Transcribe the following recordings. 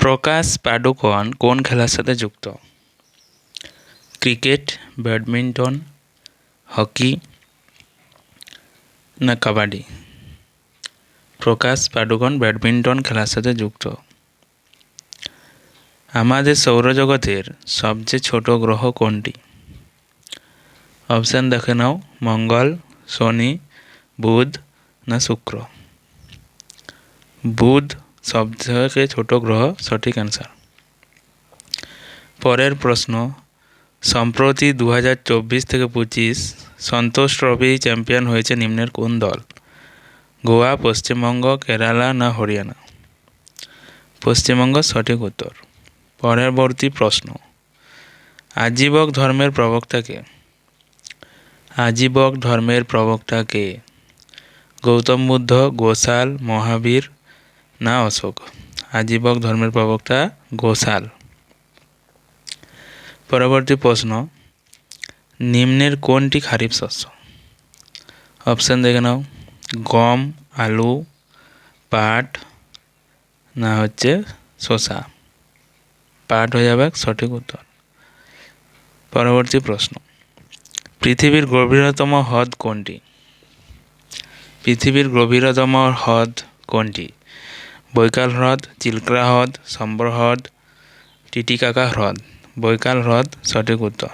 প্রকাশ পাডুকোন কোন খেলার সাথে যুক্ত? ক্রিকেট, ব্যাডমিন্টন, হকি না কাবাডি? প্রকাশ পাডুকোন ব্যাডমিন্টন খেলার সাথে যুক্ত। আমাদের সৌরজগতের সবচেয়ে ছোট গ্রহ কোনটি? অপশান দেখে নাও। মঙ্গল, শনি, বুধ না শুক্র? বুধ সবথেকে ছোট গ্রহ, সঠিক অ্যান্সার। পরের প্রশ্ন, সম্প্রতি 2024-25 সন্তোষ ট্রফি চ্যাম্পিয়ন হয়েছে নিম্নের কোন দল? গোয়া, পশ্চিমবঙ্গ, কেরালা না হরিয়ানা? পশ্চিমবঙ্গ সঠিক উত্তর। পরবর্তী প্রশ্ন, আজীবক ধর্মের প্রবক্তা কে? আজীবক ধর্মের প্রবক্তা কে? গৌতম বুদ্ধ, গোসাল, মহাবীর না অশোক? আজীবক ধর্মের প্রবক্তা গোসাল। পরবর্তী প্রশ্ন, নিম্নের কোনটি খারিফ শস্য? অপশান দেখে নাও। গম, আলু, পাট না হচ্ছে শসা? পাট হয়ে যাবে সঠিক উত্তর। পরবর্তী প্রশ্ন, পৃথিবীর গভীরতম হ্রদ কোনটি? পৃথিবীর গভীরতম হ্রদ কোনটি? বৈকাল হ্রদ, চিল্কা হ্রদ, সম্বর হ্রদ, টিটিকাকা হ্রদ? বৈকাল হ্রদ সঠিক উত্তর।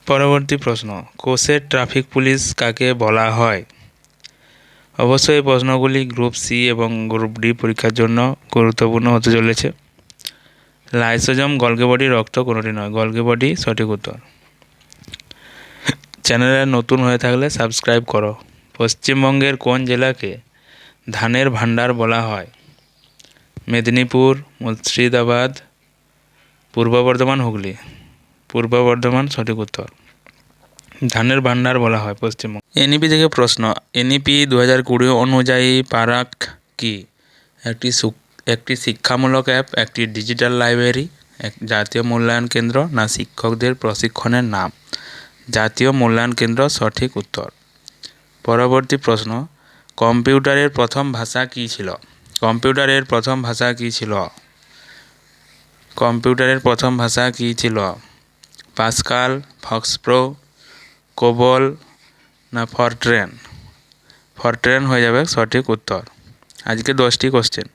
পরবর্তী প্রশ্ন, কোষের ট্রাফিক পুলিশ কাকে বলা হয়? অবশ্যই এই প্রশ্নগুলি গ্রুপ সি এবং গ্রুপ ডি পরীক্ষার জন্য গুরুত্বপূর্ণ হতে চলেছে। লাইসোজোম, গলগি বডি, রক্ত কোনোটি নয়? গলগি বডি সঠিক উত্তর। চ্যানেলে নতুন হয়ে থাকলে সাবস্ক্রাইব করো। পশ্চিমবঙ্গের কোন জেলাকে ধানের ভাণ্ডার বলা হয়? মেদিনীপুর, মুর্শিদাবাদ, পূর্ব বর্ধমান, হুগলি? পূর্ব বর্ধমান সঠিক উত্তর। ধানের ভাণ্ডার বলা হয় পশ্চিমবঙ্গ। এনইপি থেকে প্রশ্ন, এনইপি 2020 অনুযায়ী পারাক কি? একটি শিক্ষামূলক অ্যাপ, একটি ডিজিটাল লাইব্রেরি, এক জাতীয় মূল্যায়ন কেন্দ্র না শিক্ষকদের প্রশিক্ষণের নাম? জাতীয় মূল্যায়ন কেন্দ্র সঠিক উত্তর। পরবর্তী প্রশ্ন, কম্পিউটারের প্রথম ভাষা কী ছিল? কম্পিউটারের প্রথম ভাষা কী ছিল? কম্পিউটারের প্রথম ভাষা কী ছিল? পাস্কাল, ফক্সপ্রো, কোবল না ফরট্রেন? ফরট্রেন হয়ে যাবে সঠিক উত্তর। আজকে 10টি কোশ্চেন।